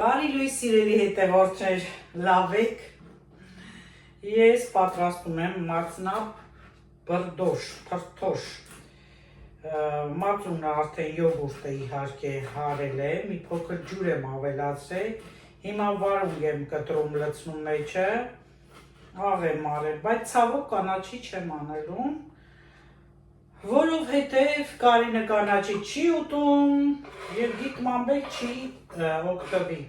Բարի լույս սիրելի հետևորդներ, լավ եք։ Ես պատրաստում եմ մածնապ փրթոշ։ Մածունը արդեն յոգուրտ է իհարկե հարել է, մի փոքր ջուր եմ ավելացրել, հիմա վարունգ եմ կտրում լցնում մեջը, աղ եմ արել, բայց ցավոք կանաչի չեմ անելու, որովհետև Կարինը կանաչի չի ուտում և դիտմամբել չի օգտվի։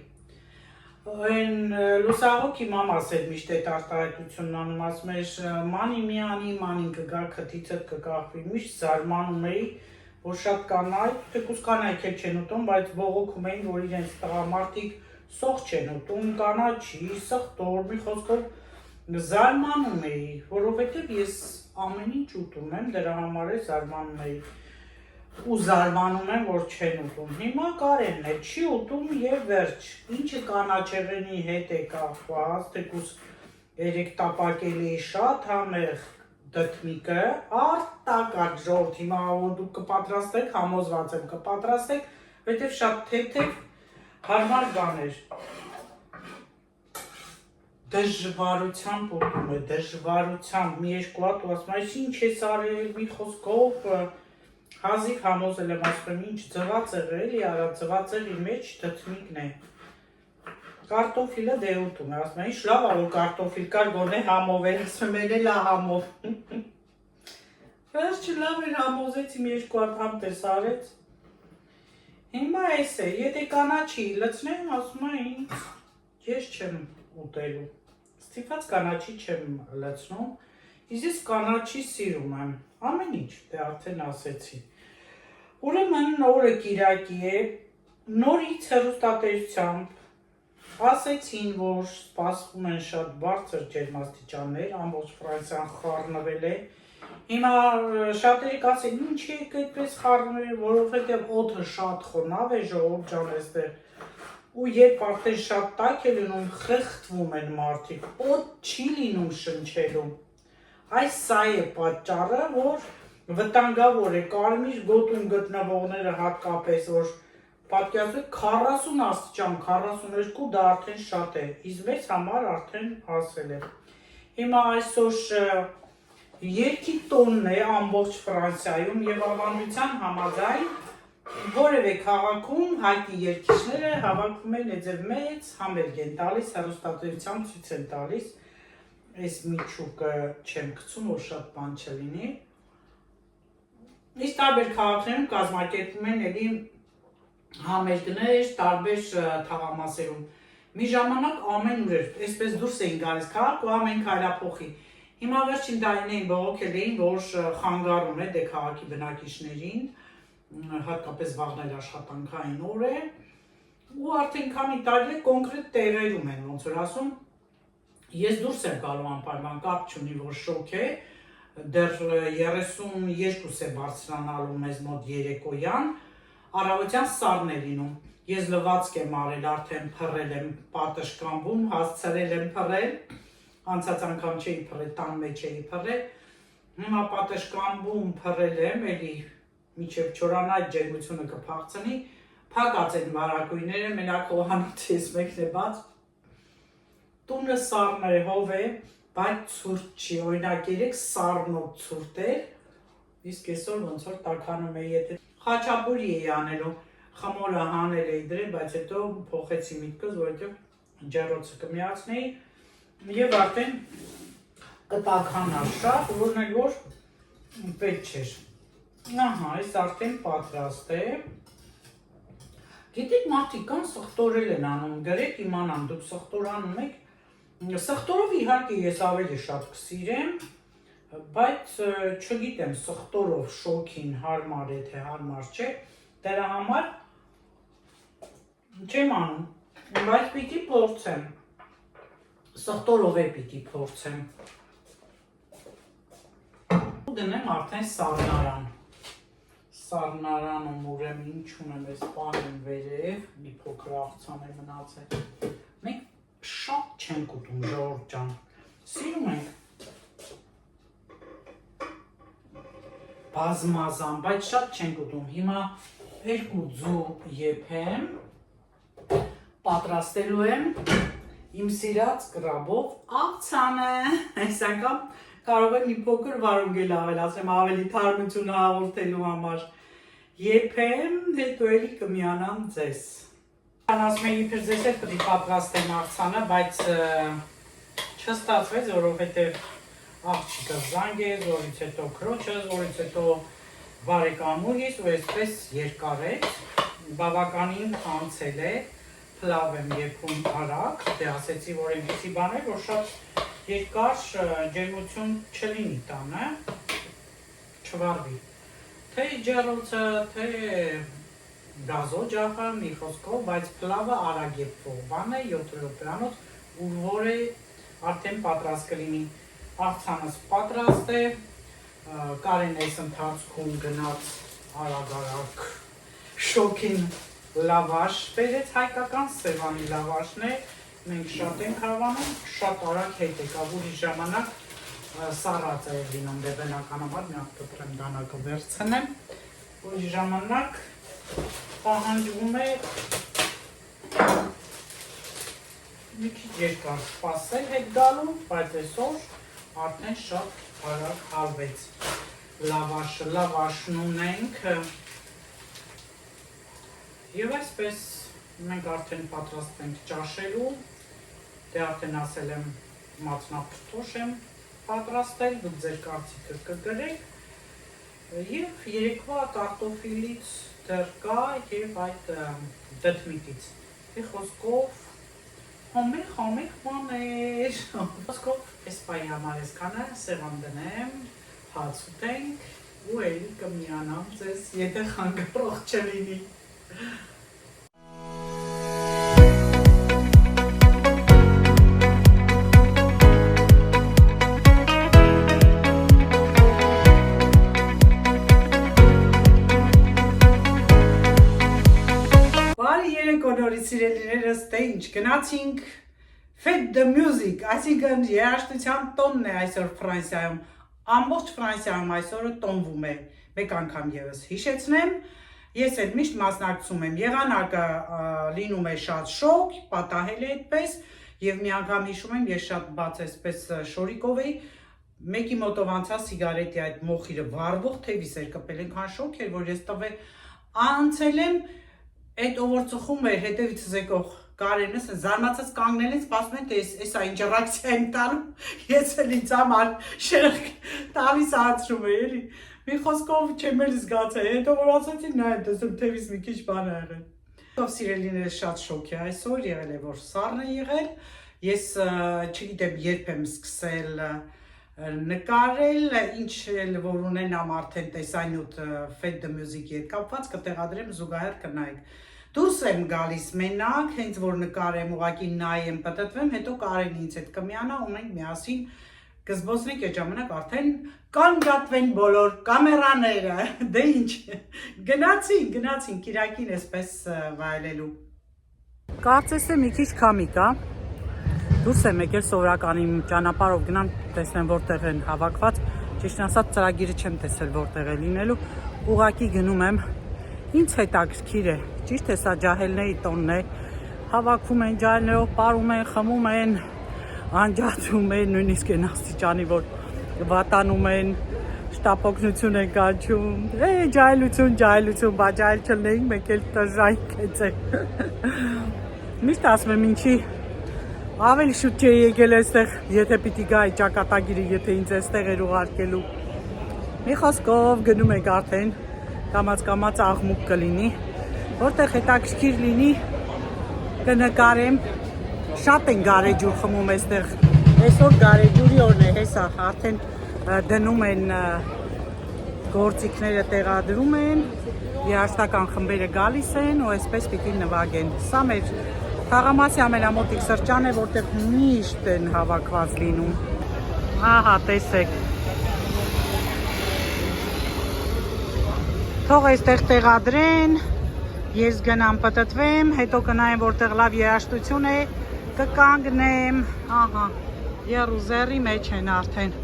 Այն լուսահոգի մամաս էր միշտ այդ արտահայտությունն անում, ասում էր մանի մի անի, մանին կգա քթիցդ կկախվի, միշտ զարմանում էի, որ շատ կանայք, թեկուզ կանայք էլ չեն ուտում, բայց բողոքում էին, որ իրենց տղամարդիկ սող չեն ուտում, կանաչի, սխտոր, մի խոսքով զարմանում էի, որովհետև ես ամեն ինչ ուտում եմ, դրա համար է զարմանում էի ու զարմանում եմ, որ չեն ուտում։ Հիմա Կարենն է, չի ուտում և վերջ, ինչը կանաչեղենի հետ է կախված, թեկուզ երեք տապակել էի շատ համեղ դդմիկը, արտակարգ ժողովուրդ, հիմա որ դուք կպատրաստեք, համոզված եմ կպատրաստեք, որովհետև շատ թեթև հարմար բան էր։ Դժվարությամբ ուտում է, դժվարությամբ, մի երկու հատ ու ասում այս ինչ ես արել, մի խոսքով հազիվ համոզել եմ, ասում եմ ինչ ձվածեղ էլի արա, ձվածեղի մեջ դդմիկն է։ Կարտոֆիլը դե ուտում է, ասում եմ ինչ լավ ա որ կարտոֆիլ կար, գոնե համով էր, ասում եմ էլ ա համով։ Վերջը լավ էր համոզեցի, մի երկու հատ համտես արեց։ Հիմա էս է, եթե կանաչի լցնեմ, ասում եմ ինչ, ես չեմ ուտելու։ Ստիպված կանաչի չեմ լցնում, ես կանաչի սիրում եմ, ամեն ինչ, դե արդեն ասեցի։ Ուրեմն օրը կիրակի է, նորից հեռուստատեսությամբ ասեցին, որ սպասվում են շատ բարձր ջերմաստիճաններ, ամբողջ Ֆրանսիան խառնվել է։ Հիմա շատերը կասեն, ինչ եք այդպես խառնվել, որովհետև օդը շատ խոնավ է, ժողովուրդ ջան այստեղ։ Ու երբ արդեն շատ տաք է լինում, խեղդվում են մարդիկ, օդ չի լինում շնչելու։ Այս սա է պատճառը, որ վտանգավոր է, կարմիր գոտում գտնվողները հատկապես, որ պատկերացրեք 40 աստիճան, 42 դա արդեն շատ է, իսկ մեզ համար արդեն հասել է։ Հիմա այսօր երկի տոնն է ամբողջ Ֆրանսիայում և ավանդության համաձայն որևէ քաղաքում հայտնի երգիչները հավաքվում են էձև մեծ համերգ են տալիս, հեռուստատեսությամբ ցույց են տալիս, այս միջուկը չեմ գցում, որ շատ բան չլինի։ Իսկ տարբեր քաղաքներում կազմակերպվում են էլի համերգներ, տարբեր թաղամասերում։ Մի ժամանակ ամենուր էր, այսպես դուրս էին գալիս քաղաք ու ամեն քայլափոխի։ Հիմա վերջին տարիներին բողոքել էին, որ խանգարում է դե քաղաքի բնակիչներին, հատկապես վաղն աշխատանքային օր է, ու արդեն քանի տարի է կոնկրետ տեղերում են, ոնց որ ասում, ես դուրս եմ գալու անպայման, կապ չունի, որ շոկ է, դեռ 32 է բարձրանալու մեզ մոտ երեկոյան, առավոտյան սառն է լինում, ես լվացք եմ արել, արդեն փռել եմ պատշգամբում, հասցրել եմ փռել, անցած անգամ չէի փռել, տան մեջ էի փռել, հիմա պատշգամբում փռել եմ, էլի մինչև չորանայ ջերմությունը կփախցնի, փակած են վարակույրները, մենակ խոհանոցից մեկն է բաց, տունը սառն է, հով է, բայց ցուրտ չի, օրինակ երեկ սառնոտ ցուրտ էր, իսկ այսօր ոնց որ տաքանում է, եթե խաչապուրի էի անելու, խմորը հանել էի դրել, բայց հետո փոխեցի միտքս, որովհետև ջեռոցը կմիացնեի և արդեն կտաքանար շատ, որն էլ որ պետք չէր։ Ահա, այս արդեն պատրաստ է։ Գիտեք մարդիկ կան սխտորել են անում, գրեք իմանամ, դուք սխտոր անում եք, սխտորով իհարկե ես ավելի շատ կսիրեմ, բայց չգիտեմ սխտորով շոքին հարմար է, թե հարմար չէ, դրա համար չեմ անում, բայց պիտի փորձեմ, սխտորով է պիտի փորձեմ։ Դնեմ արդեն սառնարան, սառնարանում ուրեմն ինչ ունեմ ես պանին վերև, մի փոքր աղցան է մնացել, մենք շատ չենք ուտում ժողովուրդ ջան, սիրում ենք բազմազան, բայց շատ չենք ուտում, հիմա երկու ձու եփեմ, պատրաստելու եմ իմ սիրած կրաբով աղցանը։ Այս անգամ կարող եմ մի փոքր վարունգել ավելացնեմ, ավելի թարմություն հաղորդելու համար։ Եփեմ, հետո էլի կմիանամ ձեզ։ Ասում եմ իբր ձեզ հետ պետք է պատրաստեմ աղցանը, բայց չստացվեց, որովհետև աղջիկը զանգեց, որից հետո քրոջս, որից հետո բարեկամուհիս ու այսպես երկար է, բավականին անցել է, փլավ եմ եփում արագ, դե ասեցի, որ այնպիսի բան է, որ շատ երկար ջերմություն չլինի տանը, չվառվի, թե ջեռոցը, թե գազօջախը, մի խոսքով, բայց փլավը արագ եփվող բան է, 7 րոպեանոց, ու որ է արդեն պատրաստ կլինի, աղցանս պատրաստ է, Կարեն այս ընթացքում գնաց արագ շոքին լավաշ բերեց, հայկական Սևանի լավաշն է, մենք շատ ենք հավանում, շատ արագ հետ եկավ, ուրիշ ժամանակ սառած է լինում, դե բնականաբար մի հատ կտրեմ դանակը վերցնեմ, ուրիշ ժամանակ պահանջվում է մի քիչ երկար սպասել հետ գալու, բայց այսօր արդեն շատ արագ հալվեց լավաշն ունենք և այսպես մենք արդեն պատրաստ ենք ճաշելու, դե արդեն ասել եմ մատնափրտոշ եմ պատրաստել, դուք ձեր կարծիքը կգրեք և երեկվա կարտոֆիլից դեռ կա և այդ դդմիտից, դե խոսքով խոմիք մաներ, խոսքով այս պայի համար այսքանը սեղան դնեմ, հաց ուտենք ու էլի կմիանամ ձեզ, եթե խանգարող չլինի։ Բարի երեկո նորից սիրելիներս, դե ինչ գնացինք Fête de Musique, այսինքն երաժշտության տոնն է այսօր Ֆրանսիայում, ամբողջ Ֆրանսիայում այսօրը տոնվում է, մեկ անգամ ևս հիշեցնեմ, ես էլ միշտ մասնակցում եմ, եղանակը լինում է շատ շոգ, պատահել է այդպես, և մի անգամ հիշում եմ, ես շատ բաց այսպես շորիկով էի, մեկի մոտով անցա սիգարետի այդ մոխիրը վառվող թևիս էր կպել, այնքան շոգ էր, որ ես տվե անցել եմ, այդ ով որ ծխում էր հետևիցս եկող Կարենս զարմացած կանգնել են, սպասում են, թե էսա ինչ ռեակցիա եմ տալու, ես էլ ինձ համար շերխ տալիս անցրում է, էլի, մի խոսքով չեմ էլ զգացել, հետո որ ասացի նայեմ, տեսում թևիս մի քիչ բան ա եղել։ Ով սիրելիներս շատ շոկ է այսօր, եղել է որ սառն է եղել, ես չգիտեմ երբ եմ սկսել նկարել, ինչ էլ որ ունենամ արդեն տեսանյութ Fête de Musique-ի հետ կապված, կտեղադրեմ զուգահեռ կնայեք։ Դուրս եմ գալիս մենակ, հենց որ նկարեմ, ուղղակի նայեմ, պտտվեմ, հետո Կարեն ինձ հետ կմիանա ու մենք միասին կզբոսնենք այդ ժամանակ արդեն կանգատվեն բոլոր կամերաները, դե ինչ, գնացին, կիրակին էսպես վայելելու։ Կարծես է մի քիչ քամի կա, դուրս եմ եկել սովորական իմ ճանապարհով գնամ, տեսնեմ որտեղ են հավաքված, ճիշտ ասած ծրագիրը չեմ տեսել որտեղ է լինելու, ուղղակի գնում եմ, ինձ հետաքրքիր է, ճիշտ է սա ջահելների տոնն է, հավաքվում են ջահելներով, պարում են, խմում են, անջատում են, նույնիսկ են աստիճանի, որ վատանում են, շտապօգնություն են կանչում, ջահելություն, բա ջահել չլնեինք, մեկ էլ տժայք էցեք։ Միշտ ասում եմ ինչի, ավելի շուտ չէի եկել այստեղ, եթե պիտի գա այդ ճակատագիրը, եթե ինձ այստեղ էր ուղարկելու։ Մի խոսքով գնում եք արդեն, կամաց աղմուկ կլինի, որտեղ հետաքրքիր լինի կնկարեմ, շատ են գարեջուր խմում այստեղ, այսօր գարեջուրի օրն է, հեսա արդեն դնում են գործիքները տեղադրում են, երաժշտական խմբերը գալիս են ու այսպես պիտի նվագեն, սա մեր Թաղամասի ամենամոտիկ սրճան է, որտեղ միշտ են հավաքված լինում, ահա տեսեք, թող այստեղ տեղադրեն, ես գնամ պտտվեմ, հետո կնայեմ որտեղ լավ երաժշտություն է, կկանգնեմ, ահա, եռուզեռի մեջ են արդեն։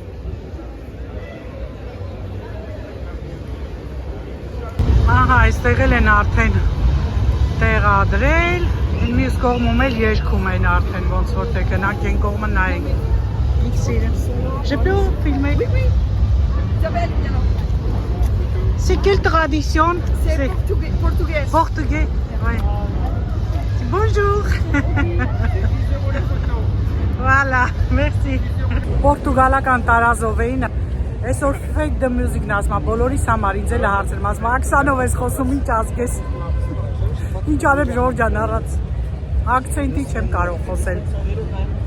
Ահա, այստեղ էլ են արդեն տեղադրել, Մյուս կողմում էլ երգում են արդեն ոնց որ թե գնանք այն կողմը նայենք։ Je peux filmer? Oui, oui. C'est quelle tradition? C'est portugais. Portugais, oui. Bonjour. Voilà, merci. Պորտուգալական տարազով էին։ Այսօր fake the music-ն ասма, բոլորիս համար ինձ էլ հարցրում ասма, Աքսանով ես խոսում, ինչ ասկես։ Ինչ արեմ Ժորժ ջան, առած ակցենտի չեմ կարող խոսել։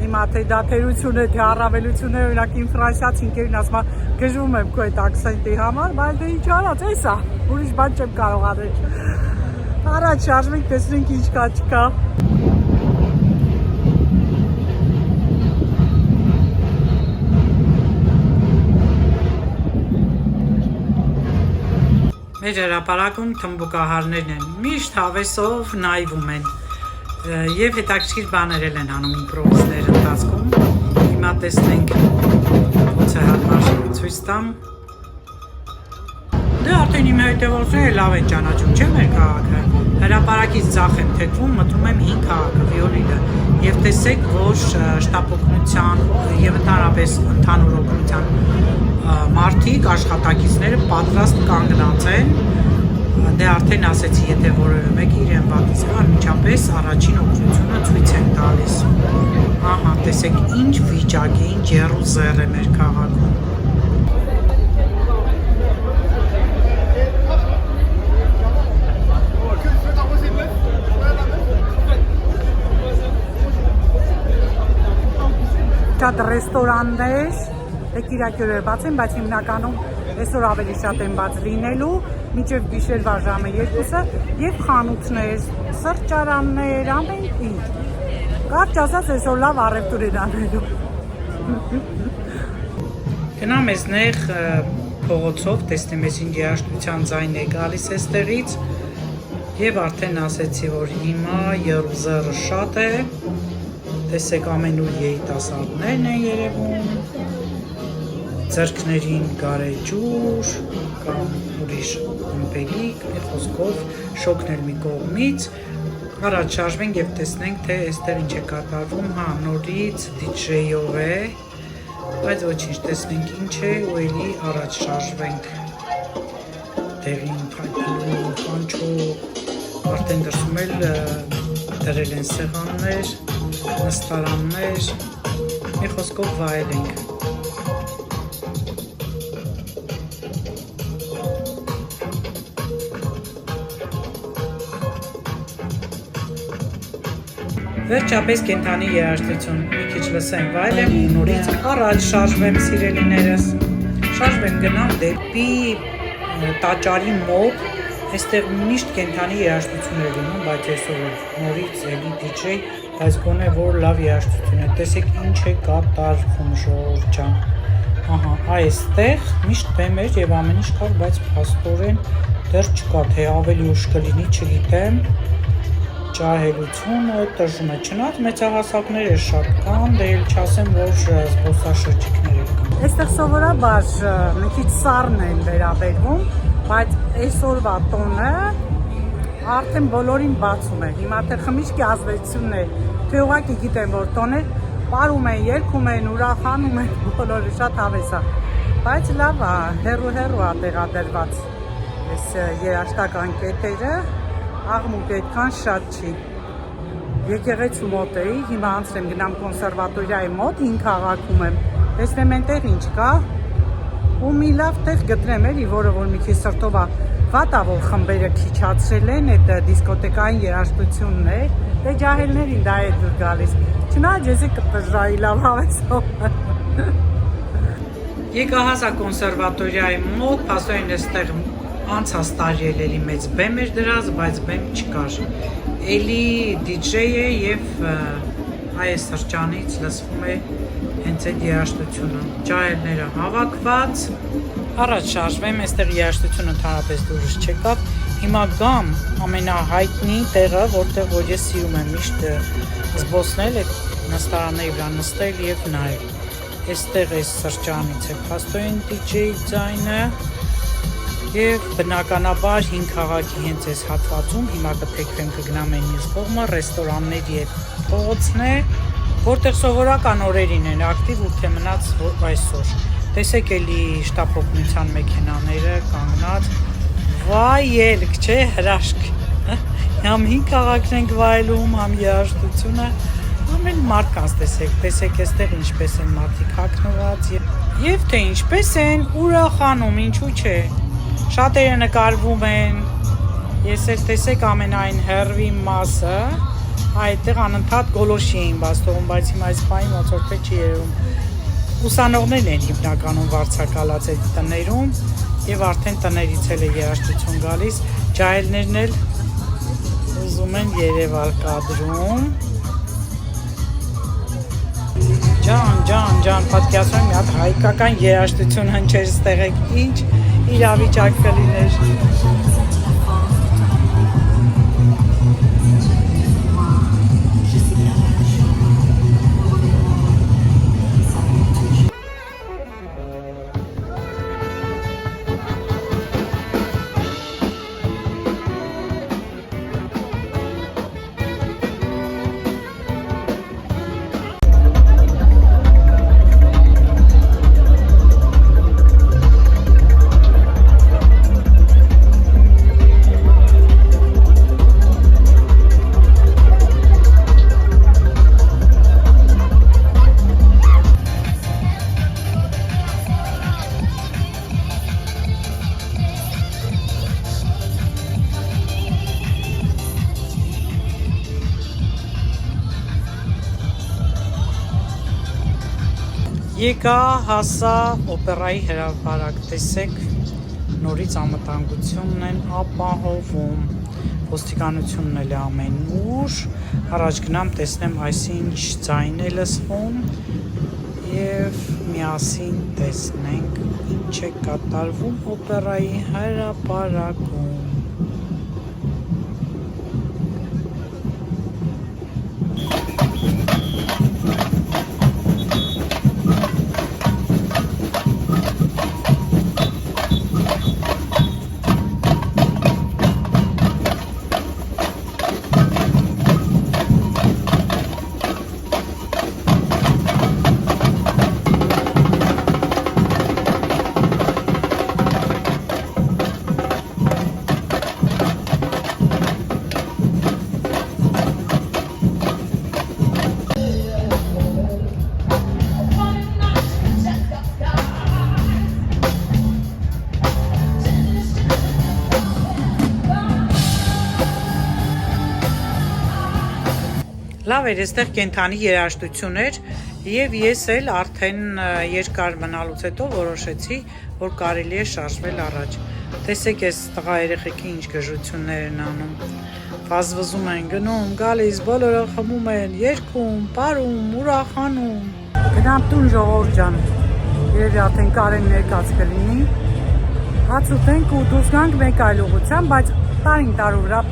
Հիմա թե դա թերություն է, թե առավելություն է, օրինակ իմ ֆրանսիացի ընկերն ասма, գժվում եմ քո այդ ակցենտի համար, բայց դե ինչ արած, էսա, ուրիշ բան չեմ կարող անել։ Առաջ շարժվենք, տեսնենք ինչ կա չկա։ Մեր հրապարակում թմբուկահարներն են, միշտ հավեսով նայվում են և հետաքրքիր բաներ են անում իմպրովիզներ ընթացքում, հիմա տեսնենք ոնց է հարմար ցույց տամ։ Դե արդեն իմ հետևորդները լավ են ճանաչում, չէ՞ մեր քաղաքը։ Հրապարակից ձախ եմ թեքվում, մտնում եմ հին քաղաքը Վիոլիլը և տեսեք, որ շտապօգնության և ընդհանրապես ընդհանուր օգնության մարդիկ, աշխատակիցները պատրաստ կանգնած են, դե արդեն ասեցի, եթե որևէ մեկ իրեն պատից կա, անմիջապես առաջին օգնությունը ցույց են տալիս։ Ահա, տեսեք ինչ վիճակ է, ինչ եռուզեռ է մեր քաղաքում։ Շատ ռեստորաններ Կիրակյուրերը բաց են, բայց հիմնականում այսօր ավելի շատ են բաց լինելու, մինչև գիշերվա ժամը 2-ը և խանութներ, սրճարաններ, ամեն ինչ։ Կարճ ասած այսօր լավ առևտուր են անելու։ Գնամ ես նեղ փողոցով, տեսնեմ ես ինչ երաժշտության ձայն է գալիս այստեղից և արդեն ասեցի, որ հիմա եռուզեռը շատ է, տեսեք ամենուր երիտասարդներն են երևում, ձեռքներին գարեջուր կամ ուրիշ ըմպելիք, մի խոսքով շոգն էլ մի կողմից, առաջ շարժվենք և տեսնենք, թե այստեղ ինչ է կատարվում, հա, նորից դիջեյով է, բայց ոչինչ, տեսնենք ինչ է ու էլի առաջ շարժվենք, տեղին փայտելու, կանչող, արդեն դրսում էլ դրել են սեղաններ, նստարաններ, մի խոսքով վայել ենք։ Վերջապես կենդանի երաժշտություն, մի քիչ լսեմ վայելեմ ու նորից առաջ շարժվեմ սիրելիներս, շարժվեմ գնամ դեպի տաճարի մոտ, այստեղ միշտ կենդանի երաժշտություն է լինում, բայց այսօր նորից էլի դիջեյ, բայց գոնե որ լավ երաժշտություն է, տեսեք ինչ է կատարվում Ժորժ ջան, ահա այստեղ միշտ բեմ էր և ամեն ինչ կար, բայց փաստորեն դեռ չկա, թե ավելի ուշ կլինի, չգիտեմ, ջահելությունը տժում է, չնայած մեծահասակները շատ կան, դե էլ չասեմ, որ զբոսաշրջիկներ կան։ Այստեղ սովորաբար մի քիչ սառն են վերաբերվում, բայց այսօրվա տոնը արդեն բոլորին բացում է։ Հիմա թե խմիչքի ազդեցությունն է, թե ուղղակի գիտեմ, որ տոներ պարում են, երգում են, ուրախանում են, բոլորը շատ հավես է։ Բայց լավ է, հեռու է տեղադրված այս երաժշտական կետերը, աղմուկ այդքան շատ չի։ Եկեղեցու մոտ էի, հիմա անցնեմ գնամ կոնսերվատորիայի մոտ, հին քաղաքում եմ, տեսնեմ այնտեղ ինչ կա, ու մի լավ տեղ գտնեմ էլի, որը որ մի քիչ սրտով է, վատ է, որ խմբերը քիչացրել են, այդ դիսկոտեկային երաժշտությունն է, դե ջահելներին դա է դուր գալիս, չնայած ես կտժրայի լավ հավեսով։ Եկահասա կոնսերվատորիայի մոտ, փաստորեն այստեղ անցած տարի էլի մեծ բեմ էր դրած, բայց բեմ չկար։ Էլի դիջեյ է և այս սրճանից լսվում է հենց այդ երաժշտությունը։ Ջահելները հավաքված, առաջ շարժվեմ, այստեղ երաժշտությունը ընդհանրապես դուրս չեկավ։ Հիմա գամ ամենահայտնի տեղը, որտեղ որ ես սիրում եմ միշտ զբոսնել, այդ նստարանների վրա նստել և նայել։ Այստեղ այս սրճանից է փաստորեն դիջեյ ձայնը։ Եվ բնականաբար հին քաղաքի հենց այս հատվածում հիմա կթեքվեմ կգնամ այն մյուս կողմը ռեստորանների հետ փողոցն է, որտեղ սովորական օրերին են ակտիվ ու թե մնաց այսօր։ Տեսեք էլի շտապօգնության մեքենաները կանգնած։ Վայ ելք, չէ, հրաշք։ Համ հին քաղաքն ենք վայելում, համ երաժշտությունը, ամեն մարդկանց տեսեք այստեղ ինչպես են մարդիկ հագնված եւ թե ինչպես են ուրախանում, ինչու՞ չէ։ Շատերը նկարվում են, ես էլ տեսեք ամենայն հեռվի մասը, այդտեղ անընդհատ գոլոշի էին բաց թողում, բայց հիմա այս պահին ոնց որ թե չի երևում։ Ուսանողներն են հիմնականում վարձակալած այդ տներում եւ արդեն տներից էլ է երաժշտություն գալիս, ջահելներն էլ ուզում են երևալ կադրում։ Ջան, պատկերացնում մի հատ հայկական երաժշտություն հնչեր ստեղ եք, ինչ իրավիճակ կլիներ։ Եկա հասա օպերայի հրապարակ, տեսեք, նորից անվտանգությունն են ապահովում, ոստիկանությունն էլ է ամեն ուր, առաջ գնամ տեսնեմ այսինչ ձայն է լսվում և միասին տեսնենք ինչ է կատարվում օպերայի հրապարակում։ Լավ էր, այստեղ կենթանի երաժշտություն էր եւ ես էլ արդեն երկար մնալուց հետո որոշեցի, որ կարելի է շարժվել առաջ։ Տեսեք այս տղա երեխեքի ինչ գժություններ են անում։ Վազվզում են, գնում, գալիս, բոլորը խմում են, երգում, պարում, ուրախանում։ Գնամ տուն ժողովուրդ ջան։ Երևի արդեն կարեն ներկած կլինի։ Հաց ուտենք ու դուրս գանք մեկ այլ ուղղությամբ, բայց տարին տարու վրա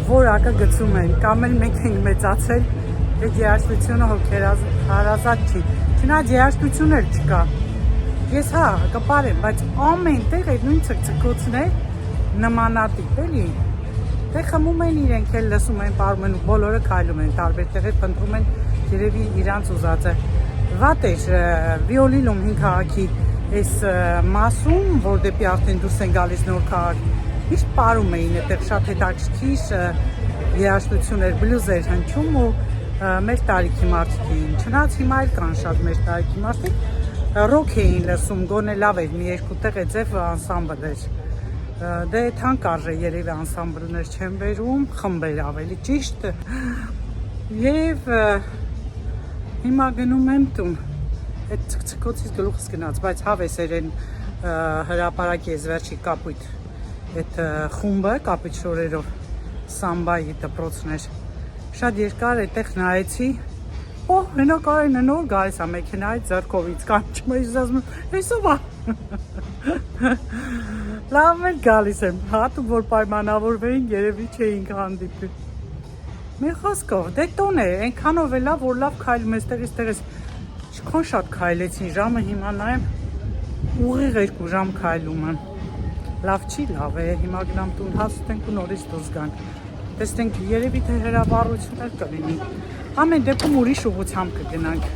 որակը գցում են, կամ էլ մենք ենք մեծացել, այդ երաժշտությունը հոգերազատ չի։ Չնայած երաժշտություն էլ չկա։ Ես հա կպարեմ, բայց ամեն տեղ այդ նույն ցկցկոցն է նմանատիպ էլի։ Դե խմում են իրենք էլ լսում են, պարում են ու բոլորը քայլում են, տարբեր տեղեր փնտրում են երևի իրանց ուզածը։ Վատ էր վիոլինում հին քաղաքի այս մասում, որ դեպի արդեն դուրս են գալիս նոր քաղաք։ Միշտ պարում էին, այդտեղ շատ հետաքրքիր երաժշտություն էր, բլյուզ էր հնչում ու մեր տարիքի մարդիկ էին։ Չնայած հիմա էլ կան շատ մեր տարիքի մարդիկ, ռոք էին լսում, գոնե լավ էր, մի երկու տեղ է ձև անսամբլ էր։ Դե թանկ արժե երևի անսամբլներ չեն բերում, խմբեր ավելի ճիշտ։ Եվ հիմա գնում եմ տուն։ Այդ ցկցկոցից գլուխս գնաց, բայց հավեսեր են հրապարակի եզվերջի կապույտ այդ խումբը կապույտ շորերով սամբայի դպրոցն էր շատ երկար այդտեղ նայեցի հենա Կարենը նոր գալիս է մեքենայից ձեռքովից կանչում է ասում էսով է լավ էլ գալիս եմ հատու որ պայմանավորվեին երևի չէինք հանդիպի մի խոսքով դե տոն է այնքանով է լավ որ լավ քայլում ես տեղից ինչքան շատ քայլեցին ժամը հիմա նայեմ ուղիղ 2 ժամ քայլում եմ Լավ չի, լավ է, հիմա գնամ տուն հասնենք ու նորից դուրս գանք։ Տեսնենք երևի թե հրավառություններ կլինի։ Ամեն դեպքում ուրիշ ուղղությամբ կգնանք։